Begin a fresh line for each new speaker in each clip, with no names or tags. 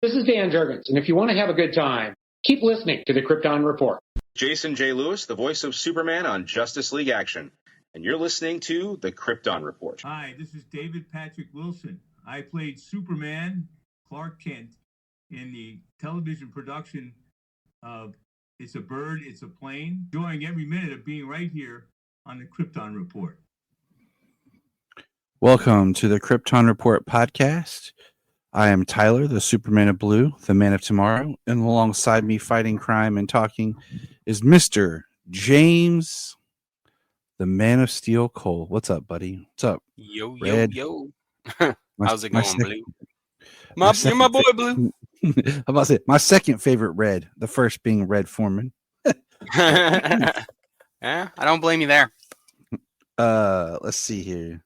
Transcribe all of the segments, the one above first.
This is Dan Jurgens, and if you want to have a good time, keep listening to the Krypton Report.
Jason J. Lewis, the voice of Superman on Justice League Action, and you're listening to the Krypton Report.
Hi, this is David Patrick Wilson. I played Superman, Clark Kent, in the television production of It's a Bird, It's a Plane, enjoying every minute of being right here on the Krypton Report.
Welcome to the Krypton Report podcast. I am Tyler, the Superman of Blue, the Man of Tomorrow, and alongside me fighting crime and talking is Mr. James, the Man of Steel Cole. What's up, buddy? What's up?
Yo,
Red?
yo. How's it going, Blue? You're my boy, Blue.
I'm about to say, my second favorite Red, the first being Red Foreman.
Yeah, I don't blame you there.
Let's see here.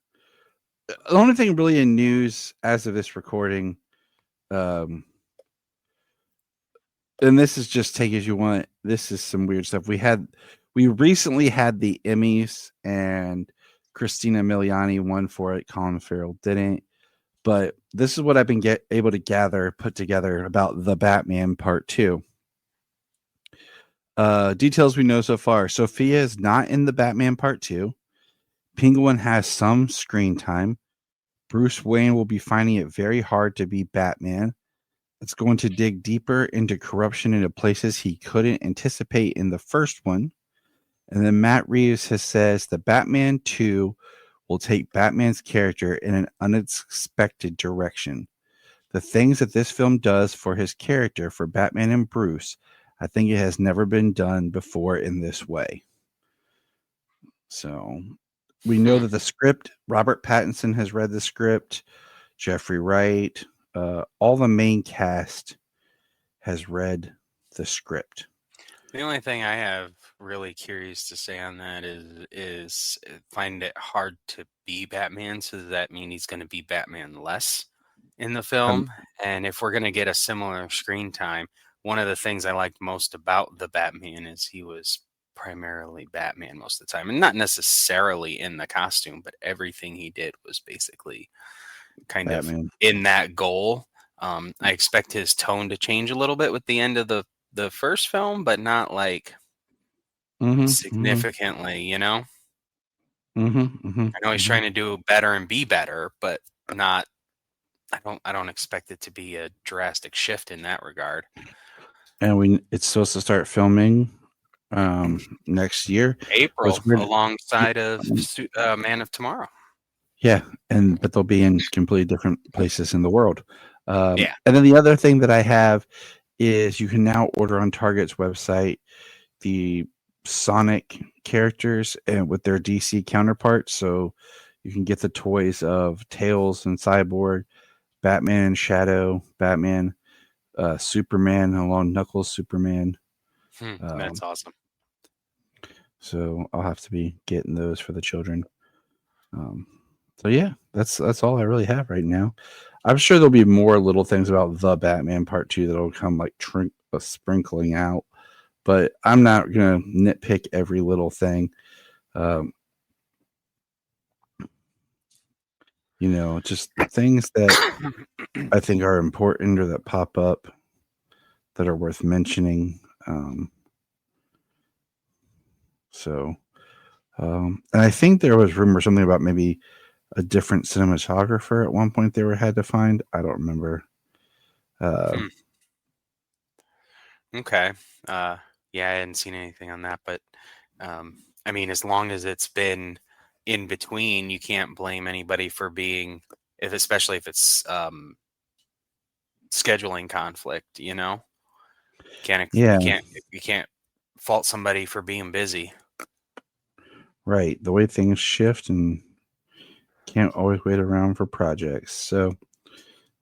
The only thing really in news as of this recording, and this is just take as you want. This is some weird stuff. We recently had the Emmys, and Christina Miliani won for it. Colin Farrell didn't. But this is what I've been able to put together about The Batman Part 2. Details we know so far. Sophia is not in The Batman Part 2. Penguin has some screen time. Bruce Wayne will be finding it very hard to be Batman. It's going to dig deeper into corruption into places he couldn't anticipate in the first one. And then Matt Reeves says the Batman 2 will take Batman's character in an unexpected direction. The things that this film does for his character, for Batman and Bruce, I think it has never been done before in this way. So we know that the script, Robert Pattinson has read the script, Jeffrey Wright, all the main cast has read the script.
The only thing I have really curious to say on that is find it hard to be Batman. So does that mean he's going to be Batman less in the film? And if we're going to get a similar screen time, one of the things I liked most about the Batman is he was primarily Batman most of the time, and not necessarily in the costume, but everything he did was basically kind Batman. Of in that goal. I expect his tone to change a little bit with the end of the first film, but not like significantly, you know? I know he's trying to do better and be better, but not, I don't expect it to be a drastic shift in that regard.
And it's supposed to start filming next year,
April, alongside of Man of Tomorrow.
Yeah, but they'll be in completely different places in the world. And then the other thing that I have is you can now order on Target's website the Sonic characters and with their DC counterparts. So you can get the toys of Tails and Cyborg, Batman and Shadow, Batman, Superman along Knuckles, Superman.
That's awesome.
So I'll have to be getting those for the children. So yeah, that's all I really have right now. I'm sure there'll be more little things about the Batman Part 2 that'll come like sprinkling out, but I'm not gonna nitpick every little thing. Just things that I think are important or that pop up that are worth mentioning. And I think there was rumor something about maybe a different cinematographer at one point they had to find. I don't remember.
Okay. Yeah, I hadn't seen anything on that, but I mean, as long as it's been in between, you can't blame anybody for being, especially if it's scheduling conflict, you know? You can't fault somebody for being busy.
Right. The way things shift and can't always wait around for projects. So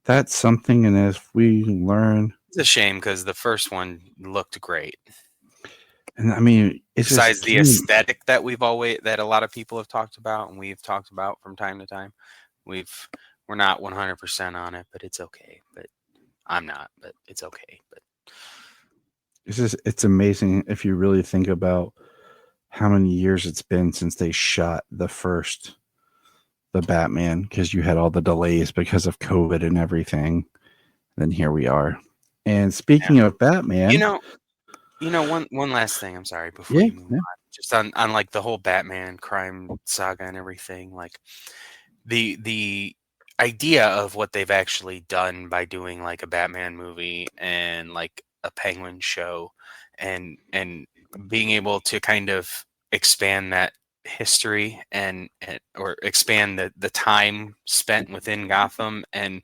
that's something. And as we learn,
it's a shame because the first one looked great.
And I mean, it's
besides the aesthetic that that a lot of people have talked about and we've talked about from time to time, we're not 100% on it, but it's okay. But I'm not, but it's okay. But
it's amazing if you really think about how many years it's been since they shot the Batman, because you had all the delays because of COVID and everything. then here we are. And speaking of Batman,
One last thing. I'm sorry before
yeah,
you move on. Just on like the whole Batman crime saga and everything. Like the idea of what they've actually done by doing like a Batman movie and like a Penguin show, and being able to kind of expand that history and or expand the time spent within Gotham and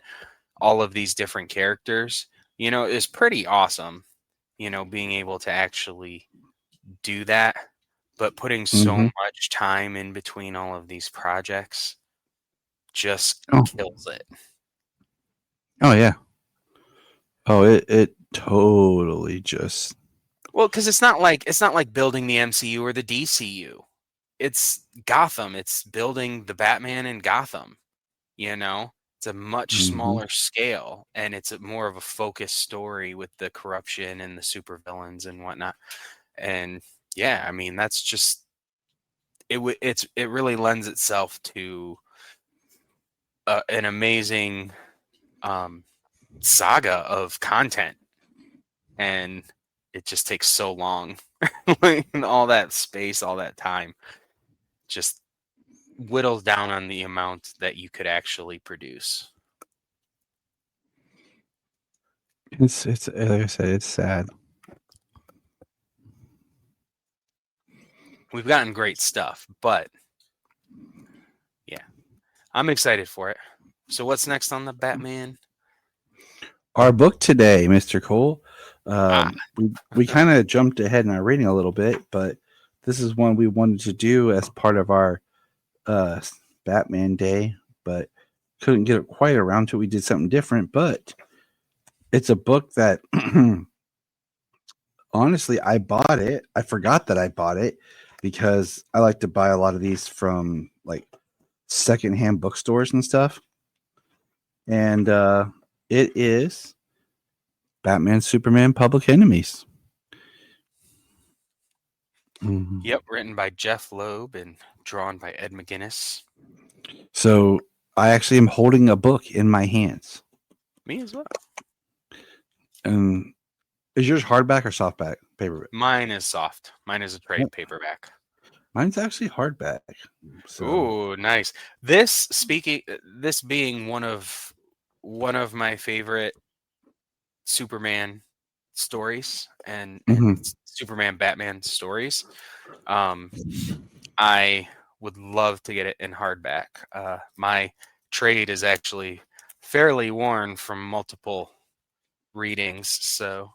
all of these different characters, is pretty awesome. Being able to actually do that, but putting so
hmm
much time in between all of these projects just
oh,
kills it.
oh yeah, oh it totally just
Well, because it's not like building the MCU or the DCU. It's Gotham. It's building the Batman in Gotham. It's a much
mhm.
smaller scale, and it's more of a focused story with the corruption and the supervillains and whatnot. And yeah, I mean that's just it really lends itself to an amazing um, saga of content, and it just takes so long. All that space, all that time, just whittles down on the amount that you could actually produce.
It's like I said, it's sad.
We've gotten great stuff, but yeah, I'm excited for it. So what's next on the Batman?
Our book today, Mr. Cole.
Ah,
We kind of jumped ahead in our reading a little bit, but this is one we wanted to do as part of our uh, Batman Day, but couldn't get quite around to it. We did something different, but it's a book that honestly I bought it. I forgot that I bought it because I like to buy a lot of these from like secondhand bookstores and stuff. And it is Batman Superman Public Enemies. Mhm.
yep, written by Jeff Loeb and drawn by Ed McGuinness.
So I actually am holding a book in my hands.
Me as well.
And is yours hardback or softback paperback?
Mine is soft. Mine is a trade
Yep.
paperback.
Mine's actually hardback. So
Ooh, nice. This being one of my favorite Superman stories and
mhm.
Superman Batman stories. I would love to get it in hardback. My trade is actually fairly worn from multiple readings, so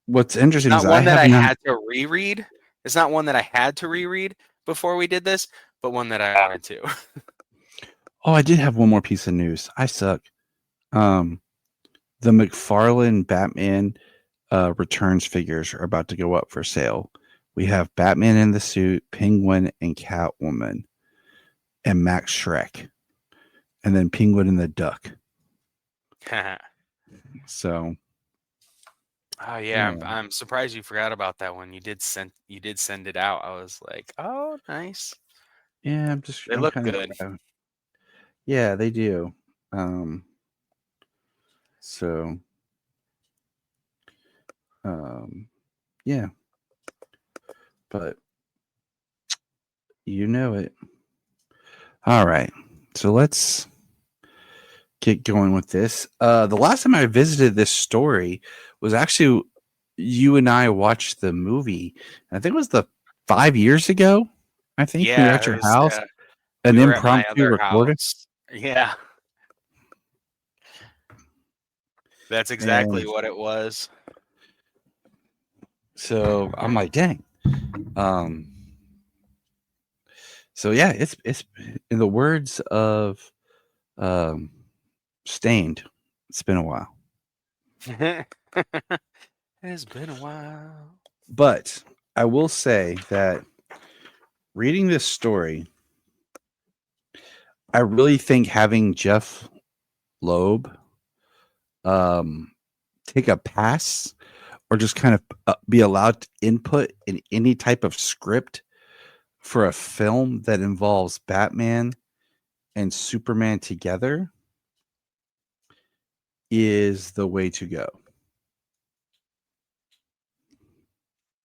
What's interesting
not
is I
one that
have
I
not.
had to reread. It's not one that I had to reread before we did this, but one that I wanted to.
Oh, I did have one more piece of news. I suck. Um, the McFarlane Batman returns figures are about to go up for sale. We have Batman in the suit, Penguin, and Catwoman, and Max Shrek, and then Penguin and the Duck. So,
Oh yeah, I'm surprised you forgot about that one. You did send it out. I was like, oh, nice.
yeah,
They
I'm
look
kind
good.
of yeah, they do. Um, so, yeah, but you know it. All right, so let's get going with this. The last time I visited this story was actually you and I watched the movie. I think it was the 5 years ago. I think we were
Yeah,
at
it
your
was.
house, an
We were at my
impromptu
other
recording,
house. Yeah, that's exactly
and
what it was.
so I'm like, dang. Um, so yeah, it's in the words of um, Stained. It's been a while,
It's been a while.
but I will say that reading this story, I really think having Jeff Loeb take a pass or just kind of be allowed to input in any type of script for a film that involves Batman and Superman together is the way to go.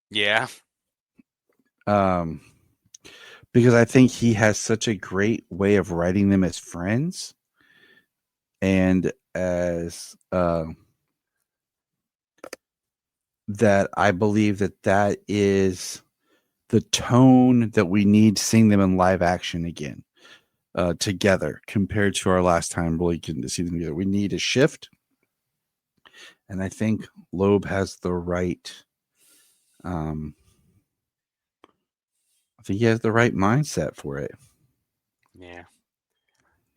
Yeah.
Because I think he has such a great way of writing them as friends and as that I believe that is the tone that we need seeing them in live action again together compared to our last time really getting to see them together. We need a shift. And I think Loeb has the right I think he has the right mindset for it.
Yeah.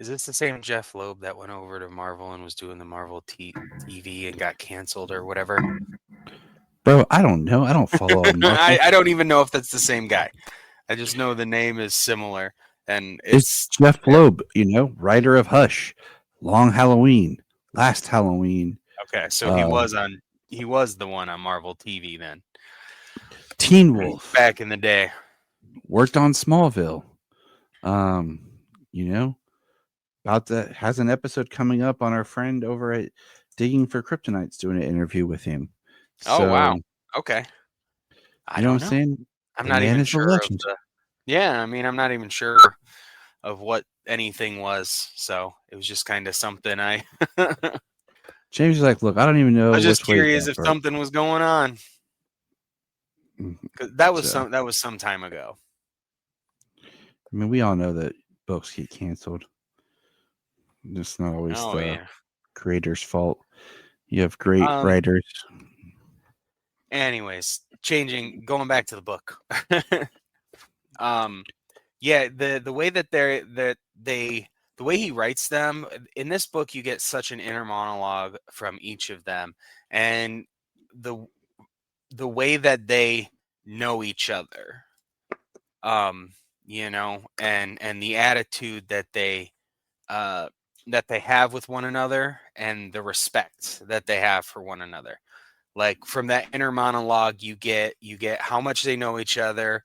Is this the same Jeff Loeb that went over to Marvel and was doing the Marvel TV and got canceled or whatever?
Bro, I don't know. I don't follow Marvel.
I don't even know if that's the same guy. I just know the name is similar, and
It's Jeff Loeb, writer of Hush, Long Halloween, Last Halloween.
Okay, so he was the one on Marvel TV then.
Teen Wolf.
Back in the day.
Worked on Smallville. Has an episode coming up on our friend over at Digging for Kryptonites doing an interview with him.
Oh, wow. Okay.
I know what I'm saying?
I'm not even sure of I'm not even sure of what anything was. So it was just kind of something
James is like, look, I don't even know.
I was just curious if something was going on. That was some time ago.
I mean, we all know that books get canceled. It's not always the creator's fault. You have great writers.
Anyways, going back to the book. The way the way he writes them in this book, you get such an inner monologue from each of them, and the way that they know each other, and the attitude that they have with one another, and the respect that they have for one another. Like from that inner monologue, you get how much they know each other,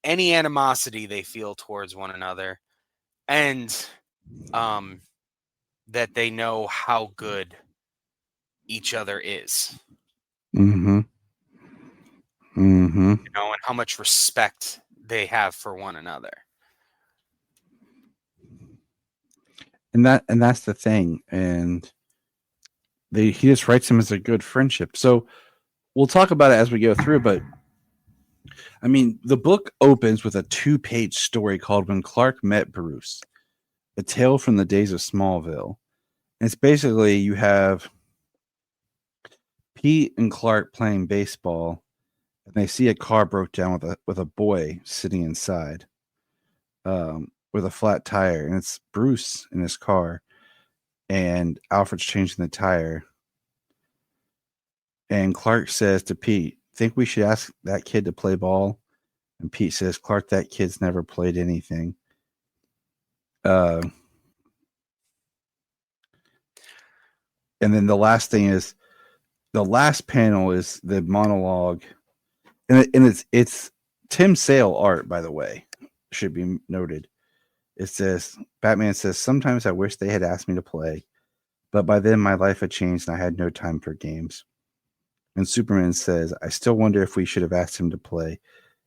any animosity they feel towards one another, and that they know how good each other is.
Mm-hmm. Mm-hmm.
And how much respect they have for one another.
And that's the thing. And he just writes them as a good friendship. So we'll talk about it as we go through, but I mean, the book opens with a 2-page story called When Clark Met Bruce, a tale from the days of Smallville. And it's basically you have Pete and Clark playing baseball, and they see a car broke down with a boy sitting inside with a flat tire, and it's Bruce in his car, and Alfred's changing the tire. And Clark says to Pete, think we should ask that kid to play ball? And Pete says, Clark, that kid's never played anything. And then the last panel is the monologue. And it's Tim Sale art, by the way, should be noted. It says, Batman says, sometimes I wish they had asked me to play, but by then my life had changed and I had no time for games. And Superman says, I still wonder if we should have asked him to play,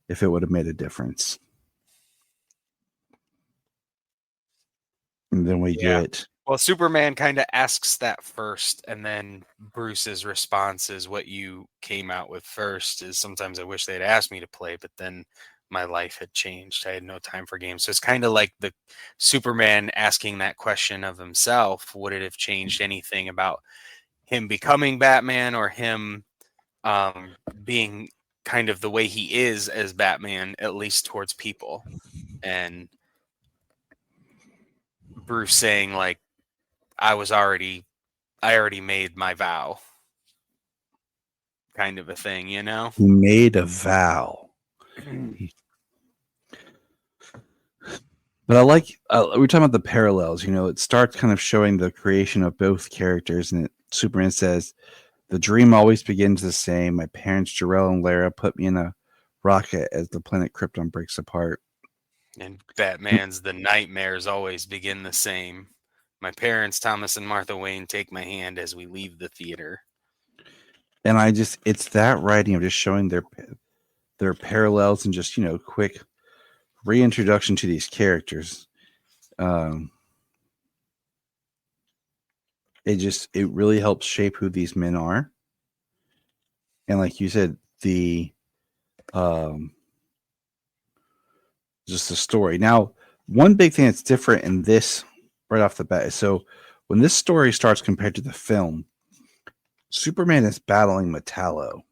if it would have made a difference. And then we get...
Well, Superman kind of asks that first, and then Bruce's response is what you came out with first, is sometimes I wish they'd asked me to play, but then my life had changed. I had no time for games. So it's kind of like the Superman asking that question of himself. Would it have changed anything about him becoming Batman, or him being kind of the way he is as Batman, at least towards people? And Bruce saying, like, I already made my vow, kind of a thing, He
made a vow. But I like, we're talking about the parallels, it starts kind of showing the creation of both characters. And Superman says, the dream always begins the same. My parents, Jor-El and Lara, put me in a rocket as the planet Krypton breaks apart.
And Batman's, the nightmares always begin the same. My parents, Thomas and Martha Wayne, take my hand as we leave the theater.
And it's that writing of just showing their parallels and just, quick reintroduction to these characters. It really helps shape who these men are. And like you said, just the story. Now, one big thing that's different in this right off the bat is, so when this story starts compared to the film, Superman is battling Metallo.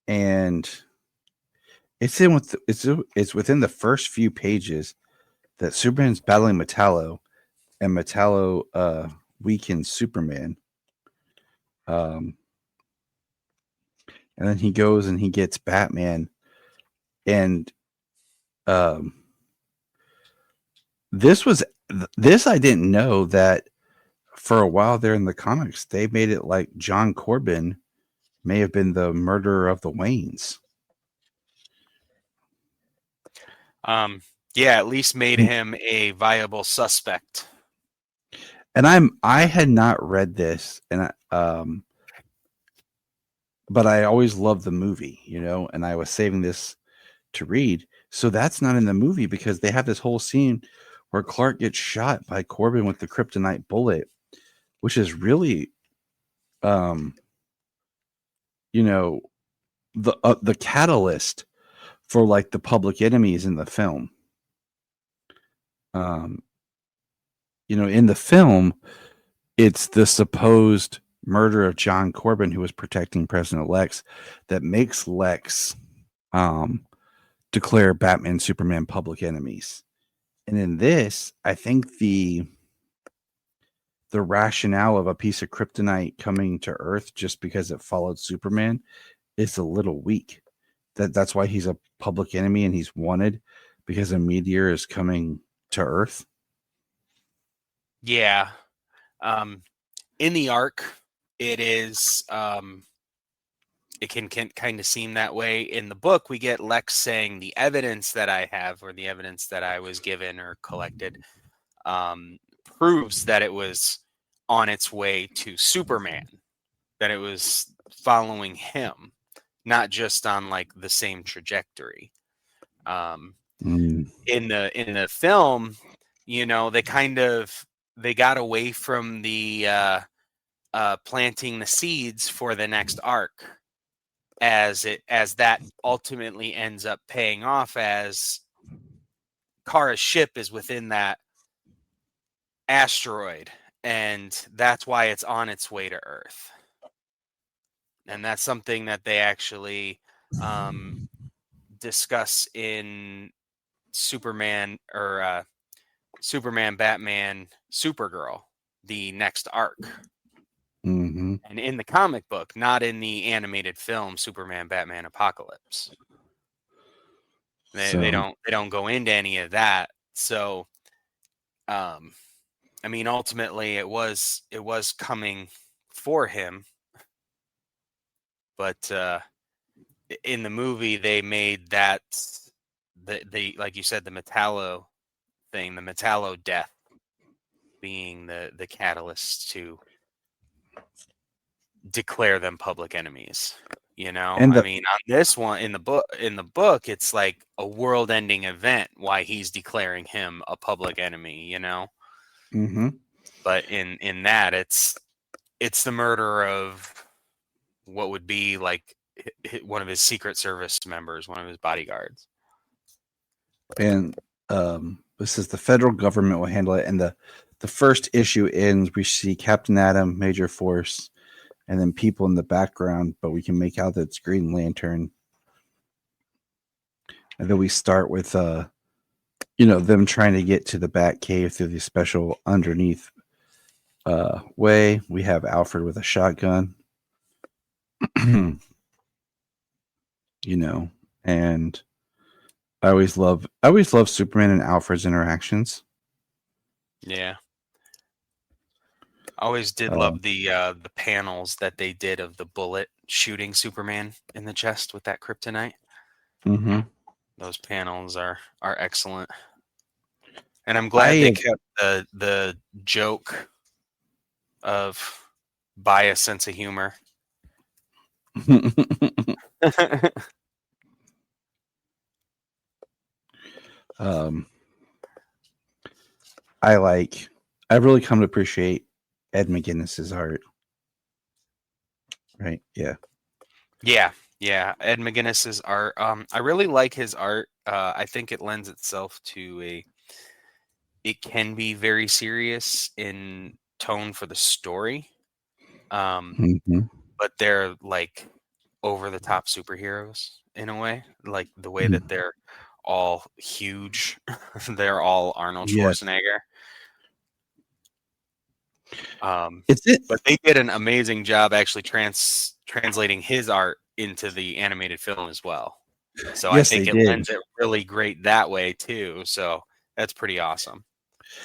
And it's within the first few pages that Superman's battling Metallo, and Metallo weakens Superman. And then he goes and he gets Batman, and this I didn't know that for a while there in the comics they made it like John Corbin may have been the murderer of the Waynes.
Yeah, at least made him a viable suspect.
And I had not read this, and but I always loved the movie, and I was saving this to read. So that's not in the movie because they have this whole scene where Clark gets shot by Corbin with the kryptonite bullet, which is really, the catalyst for like the public enemies in the film. In the film, it's the supposed murder of John Corbin, who was protecting President Lex, that makes Lex declare Batman and Superman public enemies. And in this, I think the rationale of a piece of kryptonite coming to Earth just because it followed Superman is a little weak. That's why he's a public enemy and he's wanted, because a meteor is coming to Earth.
Yeah. In the arc, it is it can kind of seem that way. In the book, we get Lex saying the evidence that I have, or the evidence that I was given or collected, proves that it was on its way to Superman, that it was following him, not just on like the same trajectory. In the film, they got away from the planting the seeds for the next arc, as that ultimately ends up paying off, as Kara's ship is within that asteroid, and that's why it's on its way to Earth. And that's something that they actually discuss in Superman, or Superman, Batman, Supergirl, the next arc.
Mm-hmm.
And in the comic book, not in the animated film Superman, Batman, Apocalypse. They don't go into any of that. So ultimately it was coming for him, but in the movie they made that the like you said, the Metallo thing, the Metallo death, being the catalyst to declare them public enemies. And on this one, in the book, it's like a world-ending event why he's declaring him a public enemy.
Mm-hmm.
But in that, it's the murder of what would be like one of his Secret Service members, one of his bodyguards.
And this is the federal government will handle it. And the first issue ends, we see Captain Atom, Major Force, and then people in the background, but we can make out that it's Green Lantern. And then we start with them trying to get to the Batcave through the special underneath way. We have Alfred with a shotgun. And I always love Superman and Alfred's interactions.
Yeah. I always did love the panels that they did of the bullet shooting Superman in the chest with that kryptonite.
Mm-hmm.
Those panels are excellent. And I'm glad they kept the joke of bias sense of humor.
I've really come to appreciate Ed McGuinness's art. Right? Yeah.
Yeah. Ed McGuinness's art. I really like his art. I think it lends itself to it can be very serious in tone for the story.
Mm-hmm.
But they're like over the top superheroes in a way, like the way that they're all huge. They're all Arnold
Yes.
Schwarzenegger.
It's it.
But they did an amazing job actually translating his art into the animated film as well. So I
Yes, they
think it
did.
lends it really great that way too. So that's pretty awesome.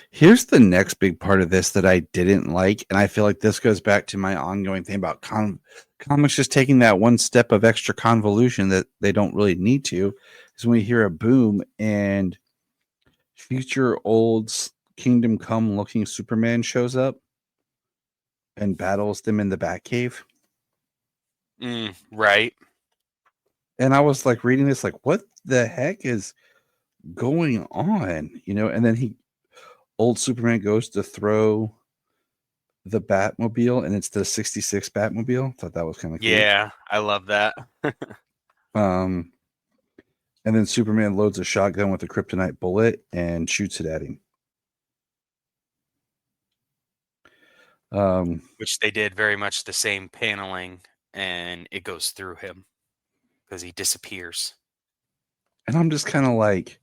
Here's the next big part of this that I didn't like, and I feel like this goes back to my ongoing thing about comics just taking that one step of extra convolution that they don't really need to. Is when we hear a boom and future old Kingdom Come looking Superman shows up and battles them in the Batcave.
Right.
And I was like reading this, like, what the heck is going on? And then old Superman goes to throw the Batmobile, and it's the 66 Batmobile. Thought that was kind of cool.
Yeah, I love that.
And then Superman loads a shotgun with a kryptonite bullet and shoots it at him.
Which they did very much the same paneling, and it goes through him because he disappears.
And I'm just kind of like,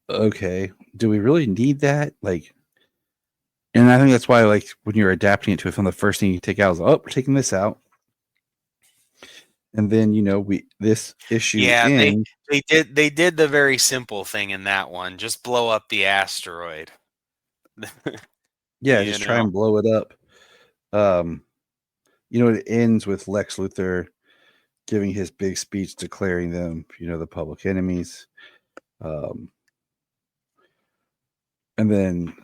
okay, do we really need that? Like, and I think that's why, like, when you're adapting it to a film, the first thing you take out is, oh, we're taking this out. And then, this issue ends.
They did the very simple thing in that one. Just blow up the asteroid.
Yeah, just try and blow it up. It ends with Lex Luthor giving his big speech declaring them, the public enemies. And then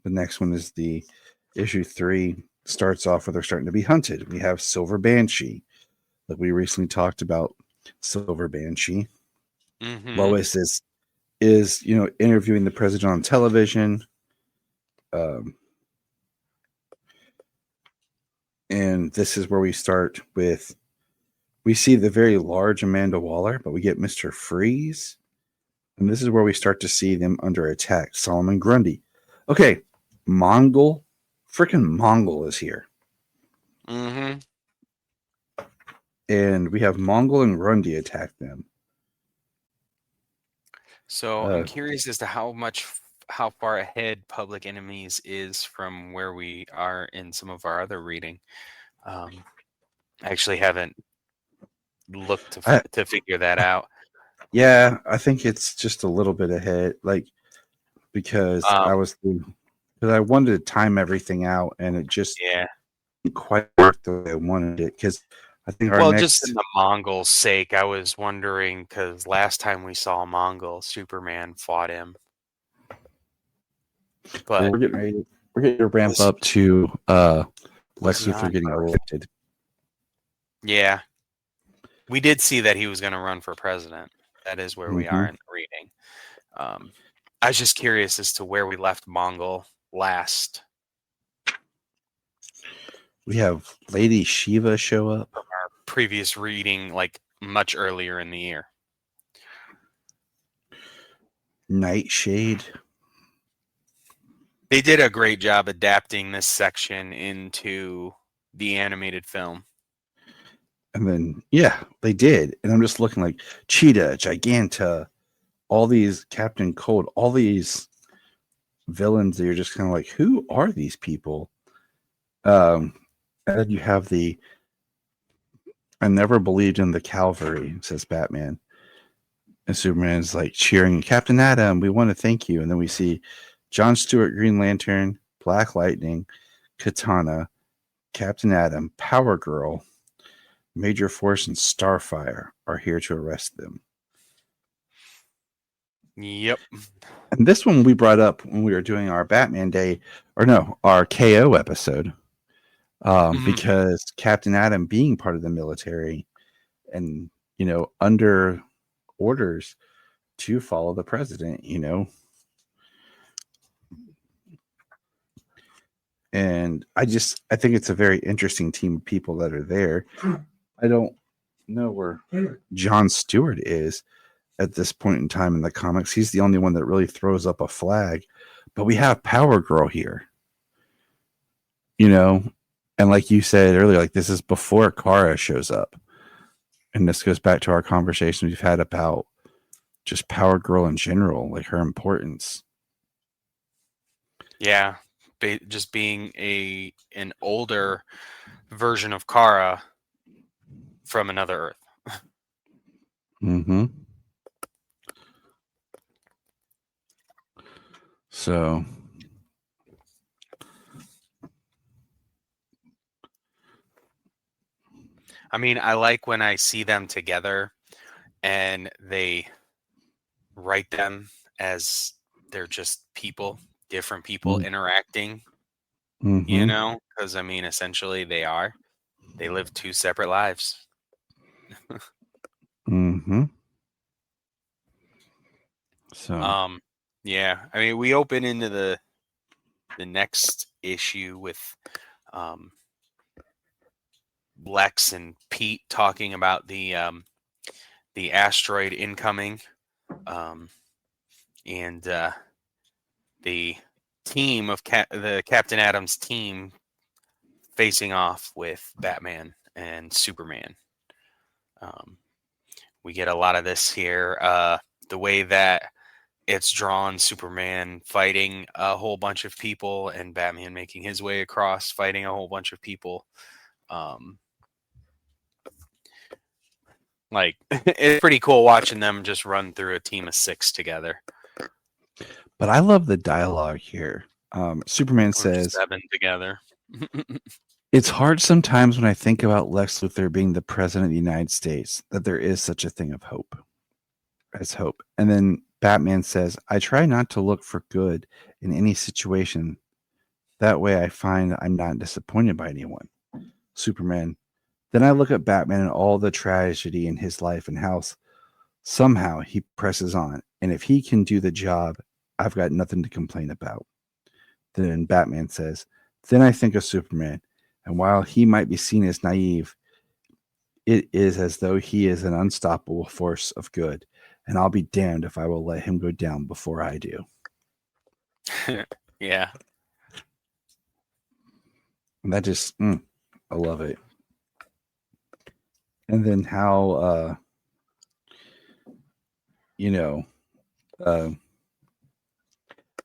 the next one is the issue 3 starts off where they're starting to be hunted. We have Silver Banshee. Like we recently talked about Silver Banshee.
Mm-hmm.
Lois is interviewing the president on television. And this is where we start with, we see the very large Amanda Waller, but we get Mr. Freeze. And this is where we start to see them under attack. Solomon Grundy. Okay, freaking Mongol is here.
Mm-hmm.
And we have Mongol and Grundy attack them.
So I'm curious as to how far ahead Public Enemies is from where we are in some of our other reading. I actually haven't looked to figure that out.
Yeah, I think it's just a little bit ahead, like because I wanted to time everything out, and it just didn't quite work the way I wanted it. Because I think
just in the Mongols' sake, I was wondering because last time we saw a Mongol, Superman fought him. But
we're getting ready to ramp up to Lex Luthor getting elected.
Yeah, we did see that he was going to run for president. That is where we are in the reading. I was just curious as to where we left Mongol last.
We have Lady Shiva show up.
Our previous reading, like much earlier in the year.
Nightshade.
They did a great job adapting this section into the animated film.
And then, they did. And I'm just looking like Cheetah, Giganta, all these Captain Cold, all these villains that you're just kind of like, who are these people? And then you have I never believed in the cavalry, says Batman. And Superman's like cheering, Captain Atom, we want to thank you. And then we see John Stewart, Green Lantern, Black Lightning, Katana, Captain Atom, Power Girl, Major Force, and Starfire are here to arrest them.
Yep.
And this one we brought up when we were doing our Batman Day, or no, our KO episode, because Captain Atom being part of the military and, under orders to follow the president, And I think it's a very interesting team of people that are there. I don't know where John Stewart is at this point in time in the comics. He's the only one that really throws up a flag. But we have Power Girl here. And like you said earlier, like this is before Kara shows up. And this goes back to our conversation we've had about just Power Girl in general, like her importance.
Yeah. Just being an older version of Kara from another Earth.
Mm-hmm. So
I mean, I like when I see them together and they write them as they're just people, different people interacting, because I mean, essentially they live two separate lives.
Mm-hmm. So,
yeah, I mean, we open into the next issue with Lex and Pete talking about the asteroid incoming, and the team of the Captain Adams team facing off with Batman and Superman. We get a lot of this here. The way that it's drawn, Superman fighting a whole bunch of people and Batman making his way across, fighting a whole bunch of people. Like it's pretty cool watching them just run through a team of 6 together.
But I love the dialogue here. Superman says,
7 together.
It's hard sometimes when I think about Lex Luthor being the president of the United States that there is such a thing of hope. As hope. And then Batman says, I try not to look for good in any situation. That way I find I'm not disappointed by anyone. Superman. Then I look at Batman and all the tragedy in his life and how somehow he presses on. And if he can do the job, I've got nothing to complain about. Then Batman says, then I think of Superman. And while he might be seen as naive, it is as though he is an unstoppable force of good. And I'll be damned if I will let him go down before I do.
Yeah.
And that just, I love it. And then how,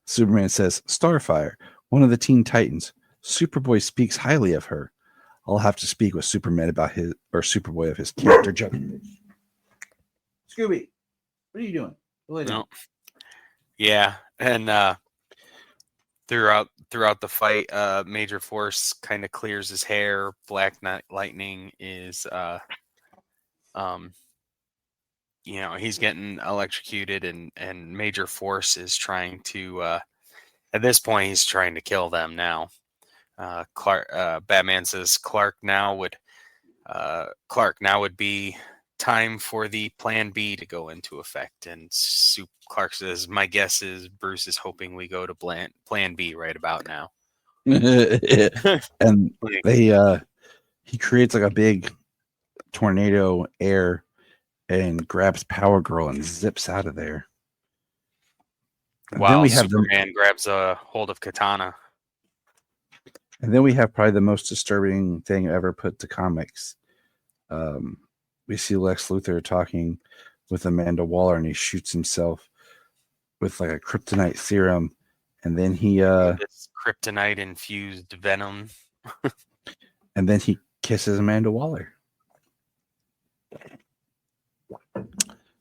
Superman says, Starfire, one of the Teen Titans. Superboy speaks highly of her. I'll have to speak with Superman about Superboy of his character judgment. Scooby, what are you doing?
No. Yeah, and throughout the fight, Major Force kind of clears his hair. Black Lightning is, he's getting electrocuted, and Major Force is trying to. At this point, he's trying to kill them now. Batman says Clark now would be time for the Plan B to go into effect, and Clark says, "My guess is Bruce is hoping we go to Plan B right about now."
And he creates like a big tornado air and grabs Power Girl and zips out of there.
While Superman grabs a hold of Katana.
And then we have probably the most disturbing thing ever put to comics. We see Lex Luthor talking with Amanda Waller, and he shoots himself with like a kryptonite serum, and then he
this kryptonite infused venom,
and then he kisses Amanda Waller.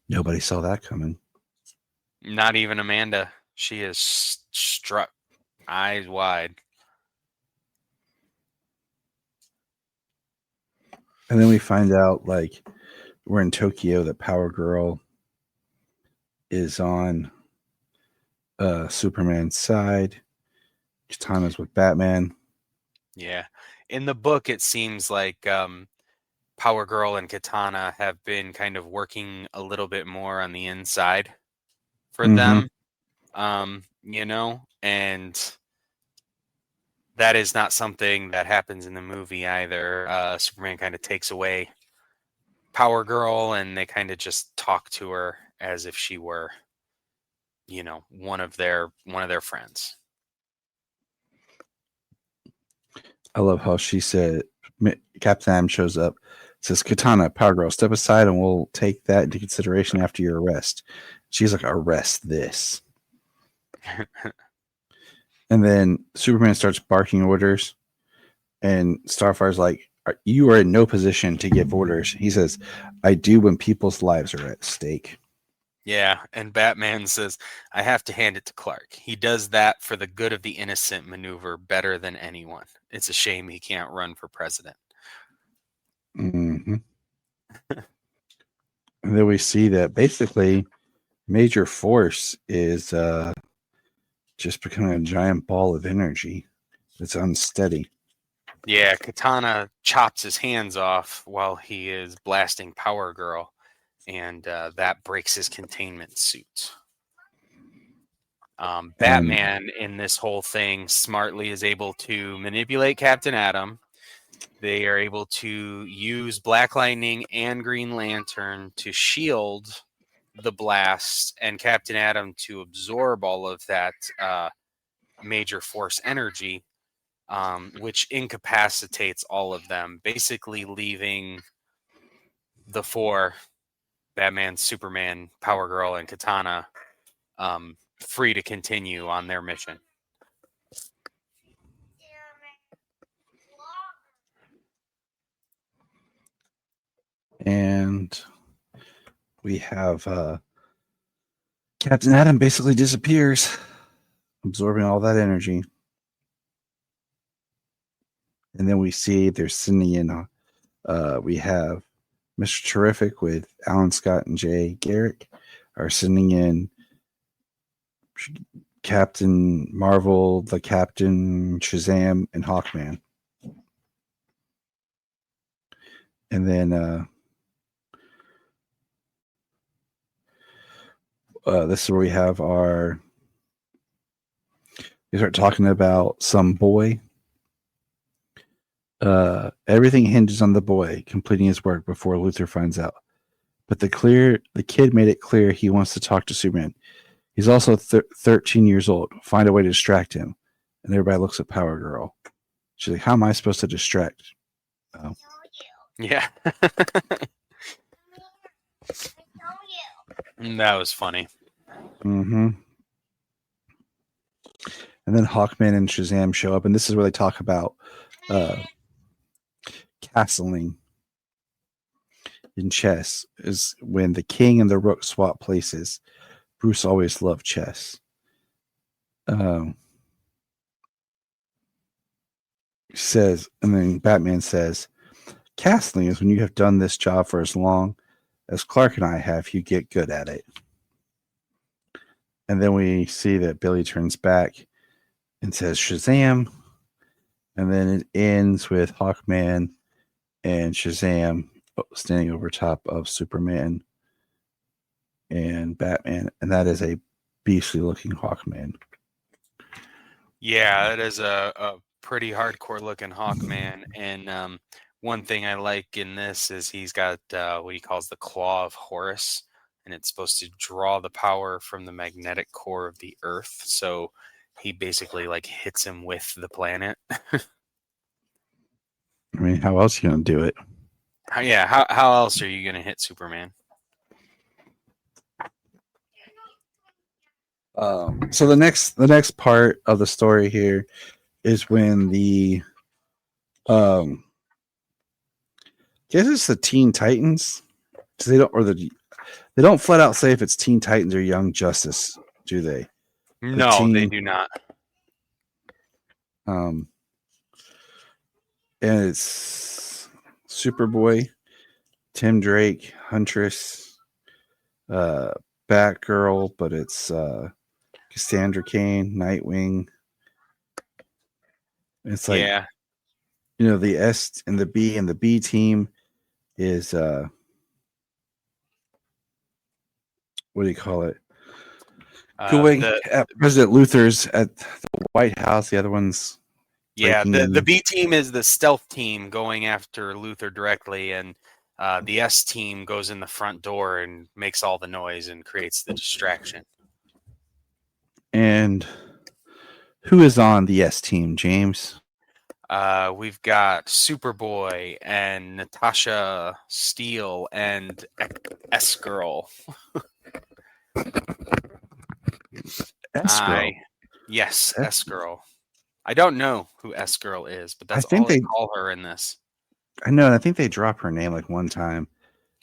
Nobody saw that coming.
Not even Amanda. She is struck eyes wide.
And then we find out, like, we're in Tokyo, that Power Girl is on Superman's side. Katana's with Batman.
Yeah. In the book, it seems like Power Girl and Katana have been kind of working a little bit more on the inside for them, and that is not something that happens in the movie either. Superman kind of takes away Power Girl, and they kind of just talk to her as if she were, one of their friends.
I love how she said, Captain Adam shows up, says, Katana, Power Girl, step aside and we'll take that into consideration after your arrest. She's like, arrest this. And then Superman starts barking orders, and Starfire's like, you are in no position to give orders. He says, I do when people's lives are at stake.
Yeah, and Batman says, I have to hand it to Clark. He does that for the good of the innocent maneuver better than anyone. It's a shame he can't run for president.
Mm-hmm. And then we see that basically Major Force is just becoming a giant ball of energy. It's unsteady.
Yeah, Katana chops his hands off while he is blasting Power Girl, and that breaks his containment suit. Batman in this whole thing smartly is able to manipulate Captain Atom. They are able to use Black Lightning and Green Lantern to shield the blast, and Captain Atom to absorb all of that Major Force energy, which incapacitates all of them, basically leaving the four, Batman, Superman, Power Girl, and Katana, free to continue on their mission.
And we have Captain Atom basically disappears, absorbing all that energy. And then we see they're sending in, we have Mr. Terrific with Alan Scott and Jay Garrick are sending in Captain Marvel, the Captain, Shazam, and Hawkman. And then this is where we have we start talking about some boy. Everything hinges on the boy completing his work before Luthor finds out. But the kid made it clear he wants to talk to Superman. He's also 13 years old. Find a way to distract him. And everybody looks at Power Girl. She's like, how am I supposed to distract? Oh.
Yeah. That was funny.
Mm-hmm. And then Hawkman and Shazam show up, and this is where they talk about castling in chess. Is when the king and the rook swap places. Bruce always loved chess. Says, and then Batman says, castling is when you have done this job for as long as Clark and I have, you get good at it. And then we see that Billy turns back and says Shazam. And then it ends with Hawkman and Shazam standing over top of Superman and Batman. And that is a beastly looking Hawkman.
Yeah, it is a pretty hardcore looking Hawkman. And one thing I like in this is he's got what he calls the Claw of Horus, and it's supposed to draw the power from the magnetic core of the Earth. So he basically like hits him with the planet.
I mean, how else are you going to do it?
How else are you going to hit Superman?
So the next part of the story here is when the guess it's the Teen Titans. They don't flat out say if it's Teen Titans or Young Justice, do they?
No, they do not.
And it's Superboy, Tim Drake, Huntress, Batgirl, but it's Cassandra Cain, Nightwing. It's like,
Yeah.
the S and the B team is what do you call it? Going at President Luther's at the White House. The other one's
the B team is the stealth team going after Luther directly, and the S team goes in the front door and makes all the noise and creates the distraction.
And who is on the S team, James?
We've got Superboy and Natasha Steele and S-Girl.
S-Girl.
Yes, S-Girl. I don't know who S-Girl is, but that's all they call her in this.
I know, and I think they drop her name like one time.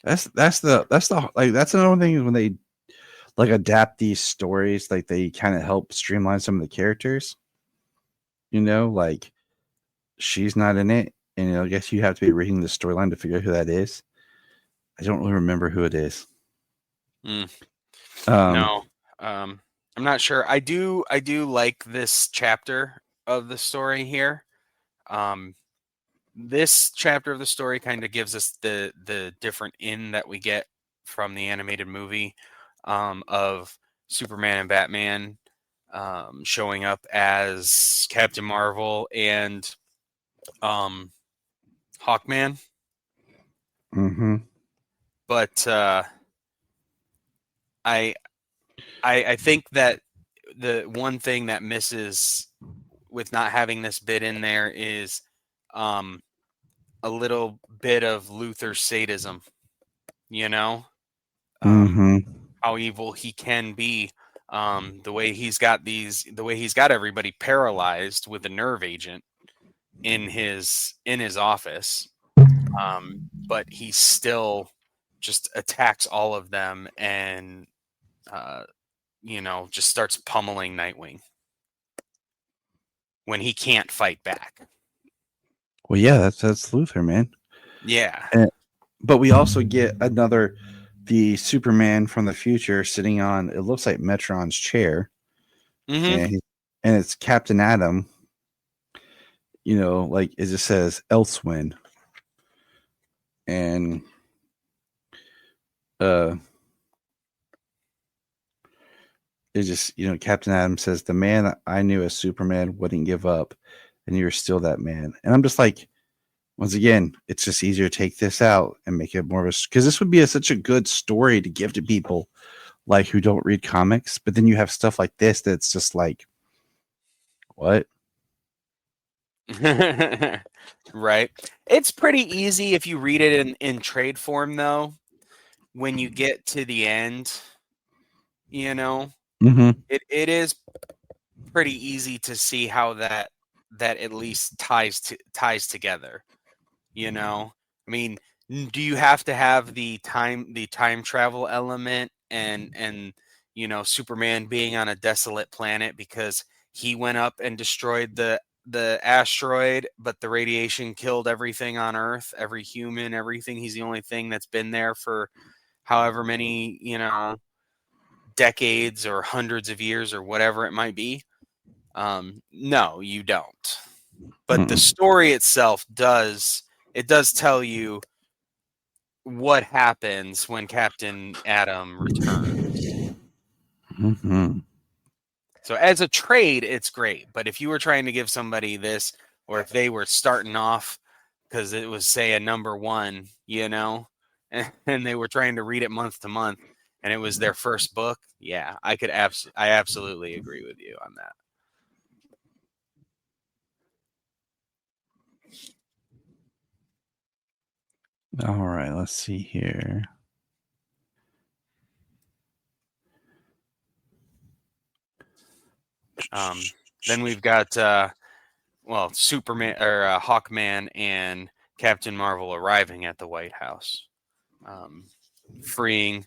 That's another thing when they like adapt these stories, like they kind of help streamline some of the characters. Like she's not in it, and I guess you have to be reading the storyline to figure out who that is. I don't really remember who it is.
No, I'm not sure. I do like this chapter of the story here. This chapter of the story kind of gives us the different in that we get from the animated movie of Superman and Batman showing up as Captain Marvel and Hawkman.
Mm-hmm.
But I think that the one thing that misses with not having this bit in there is a little bit of Luther's sadism, how evil he can be, the way he's got everybody paralyzed with a nerve agent in his office, but he still just attacks all of them and just starts pummeling Nightwing when he can't fight back.
Well, yeah, that's Luther, man.
Yeah.
But we also get the Superman from the future sitting on, it looks like Metron's chair.
Mm-hmm.
And it's Captain Atom. Like it just says Elsewin. And it just, Captain Atom says, the man I knew as Superman wouldn't give up, and you're still that man. And I'm just like, once again, it's just easier to take this out and make it more of because this would be such a good story to give to people like who don't read comics. But then you have stuff like this that's just like, what?
Right. It's pretty easy if you read it in trade form, though. When you get to the end,
Mm-hmm.
it is pretty easy to see how that at least ties together. I mean, do you have to have the time travel element and Superman being on a desolate planet because he went up and destroyed the asteroid, but the radiation killed everything on Earth, every human, everything. He's the only thing that's been there for however many, decades or hundreds of years or whatever it might be. No, you don't. But the story itself does tell you what happens when Captain Atom returns.
Mm-hmm.
So as a trade, it's great. But if you were trying to give somebody this, or if they were starting off because it was, say, a number one, and they were trying to read it month to month, and it was their first book, yeah, I absolutely agree with you on that.
All right, let's see here.
Then we've got Superman or Hawkman and Captain Marvel arriving at the White House, freeing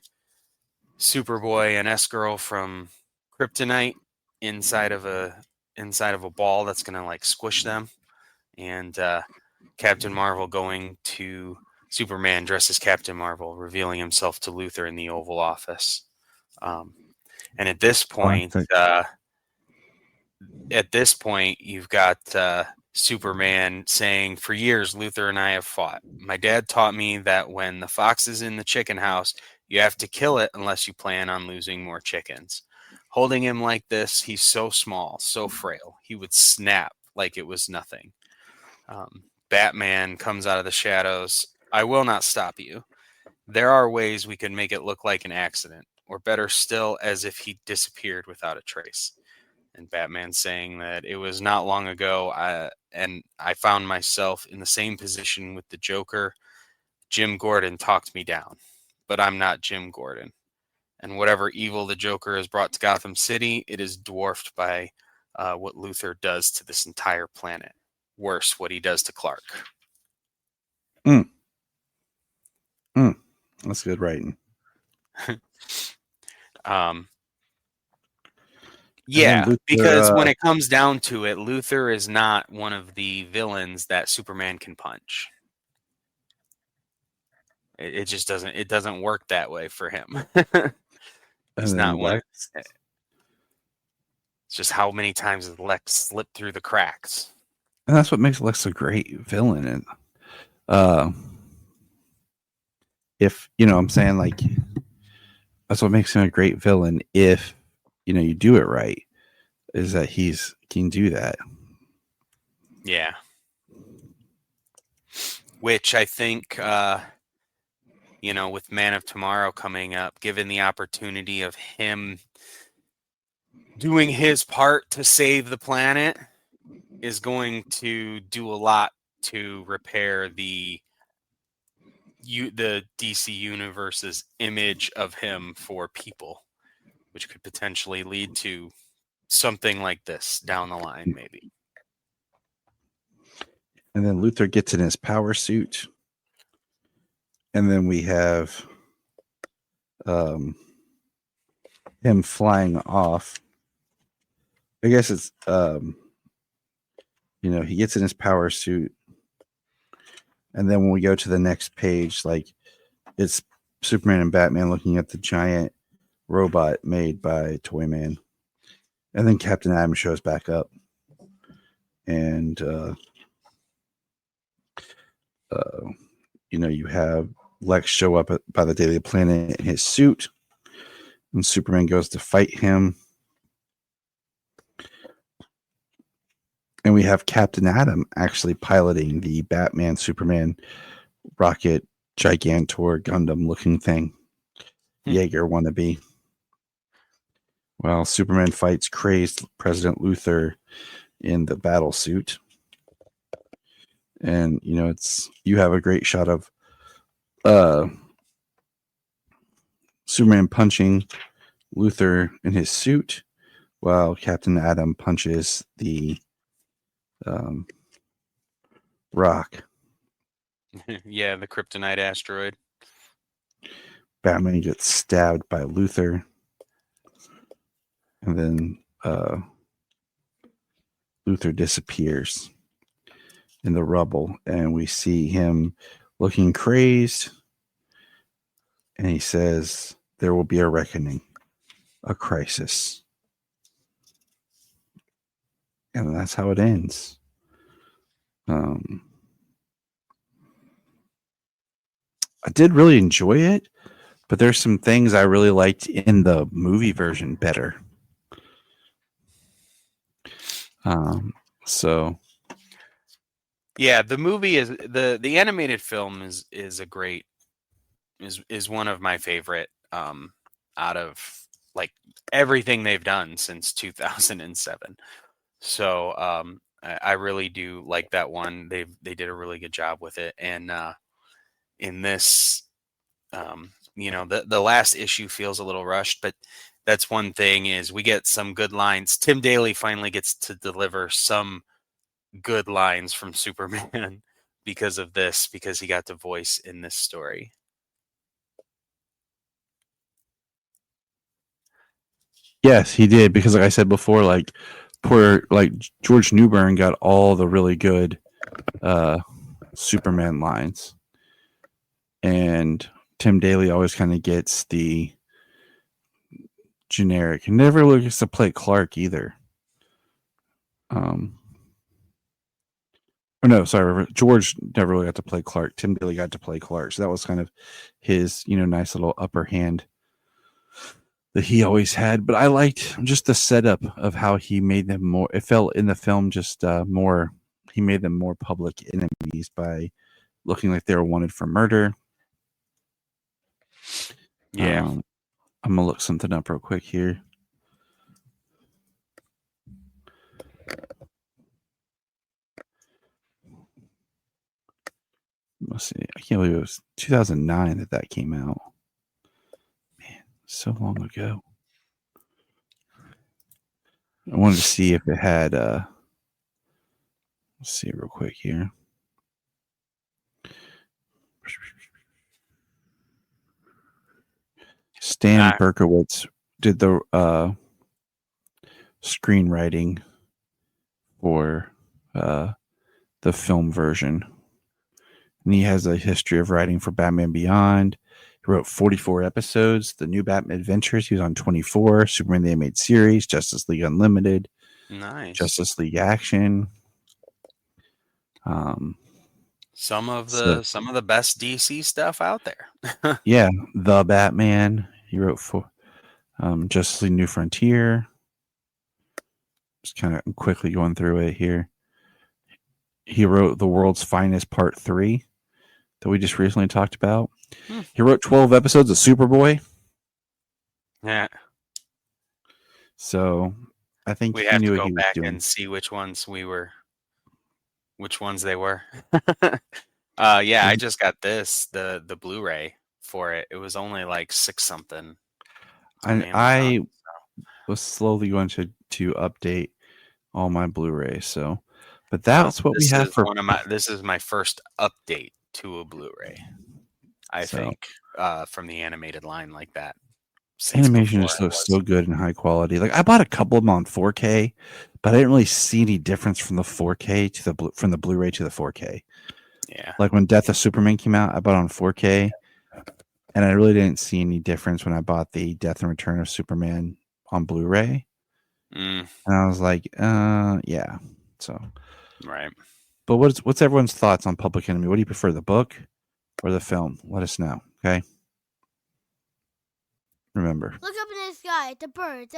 Superboy and S-Girl from kryptonite inside of a ball that's gonna like squish them, and Captain Marvel going to Superman dressed as Captain Marvel, revealing himself to Luther in the Oval Office. And at this point, at this point, you've got Superman saying, "For years, Luthor and I have fought. My dad taught me that when the fox is in the chicken house, you have to kill it unless you plan on losing more chickens." Holding him like this, he's so small, so frail. He would snap like it was nothing. Batman comes out of the shadows. "I will not stop you. There are ways we can make it look like an accident, or better still, as if he disappeared without a trace." And Batman saying that it was not long ago, and I found myself in the same position with the Joker. Jim Gordon talked me down, but I'm not Jim Gordon. And whatever evil the Joker has brought to Gotham City, it is dwarfed by what Luthor does to this entire planet. Worse, what he does to Clark.
That's good writing.
Yeah,
Luthor,
because when it comes down to it, Luthor is not one of the villains that Superman can punch. It just doesn't. It doesn't work that way for him. He's not one. It's just how many times has Lex slipped through the cracks.
And that's what makes Lex a great villain. And if I'm saying, like, that's what makes him a great villain. If you do it right, is that he can do that.
Yeah. Which I think, with Man of Tomorrow coming up, given the opportunity of him doing his part to save the planet, is going to do a lot to repair the DC Universe's image of him for people, which could potentially lead to something like this down the line, maybe.
And then Luthor gets in his power suit. And then we have him flying off. I guess it's, he gets in his power suit. And then when we go to the next page, like, it's Superman and Batman looking at the giant robot made by Toyman. And then Captain Atom shows back up. And, you have Lex show up by the Daily Planet in his suit. And Superman goes to fight him. And we have Captain Atom actually piloting the Batman Superman rocket Gigantor Gundam looking thing. Jaeger wannabe. While Superman fights crazed President Luthor in the battle suit. And you have a great shot of Superman punching Luthor in his suit while Captain Atom punches the rock.
Yeah, the kryptonite asteroid.
Batman gets stabbed by Luthor. And then Luthor disappears in the rubble. And we see him looking crazed. And he says, "There will be a reckoning, a crisis." And that's how it ends. I did really enjoy it, but there's some things I really liked in the movie version better. So
yeah, the movie is the animated film is a great is one of my favorite out of like everything they've done since 2007. So I really do like that one. They did a really good job with it, and in this, the last issue feels a little rushed, but that's one thing is we get some good lines. Tim Daly finally gets to deliver some good lines from Superman because of this, because he got to voice in this story.
yes, he did, because like I said before, like poor George Newbern got all the really good Superman lines. And Tim Daly always kind of gets the generic. He never really gets to play Clark either. Oh no, sorry. George never really got to play Clark. Tim Daly got to play Clark, so that was kind of his, nice little upper hand that he always had. But I liked just the setup of how he made them more. It felt in the film just more. He made them more public enemies by looking like they were wanted for murder.
Yeah.
I'm gonna look something up real quick here. Let's see. I can't believe it was 2009 that came out. Man, so long ago. I wanted to see if it had. Let's see real quick here. Stan Berkowitz did the screenwriting for the film version. And he has a history of writing for Batman Beyond. He wrote 44 episodes. The New Batman Adventures, he was on 24. Superman the Animated Series, Justice League Unlimited.
Nice.
Justice League Action.
Some of the best DC stuff out there.
Yeah, The Batman. He wrote for Justice League New Frontier. Just kind of quickly going through it here. He wrote The World's Finest Part 3 that we just recently talked about. He wrote 12 episodes of Superboy.
Yeah.
So I think
we
he
have
knew
to
what
go
he was
back
doing.
and see which ones they were. Yeah, I just got the Blu-ray for it. It was only like $6 something.
I was slowly going to update all my Blu-rays. So, but that's what we have for.
This is my first update to a Blu-ray. I think from the animated line like that.
Animation just looks so good and high quality. Like I bought a couple of them on 4K, but I didn't really see any difference from the 4K to from the Blu-ray to the 4K.
Yeah.
Like when Death of Superman came out, I bought on 4K, and I really didn't see any difference when I bought the Death and Return of Superman on Blu-ray. And I was like, yeah. So,
right.
But what's everyone's thoughts on Public Enemy? What do you prefer, the book or the film? Let us know. Okay. Remember.
Look up in the sky, the birds.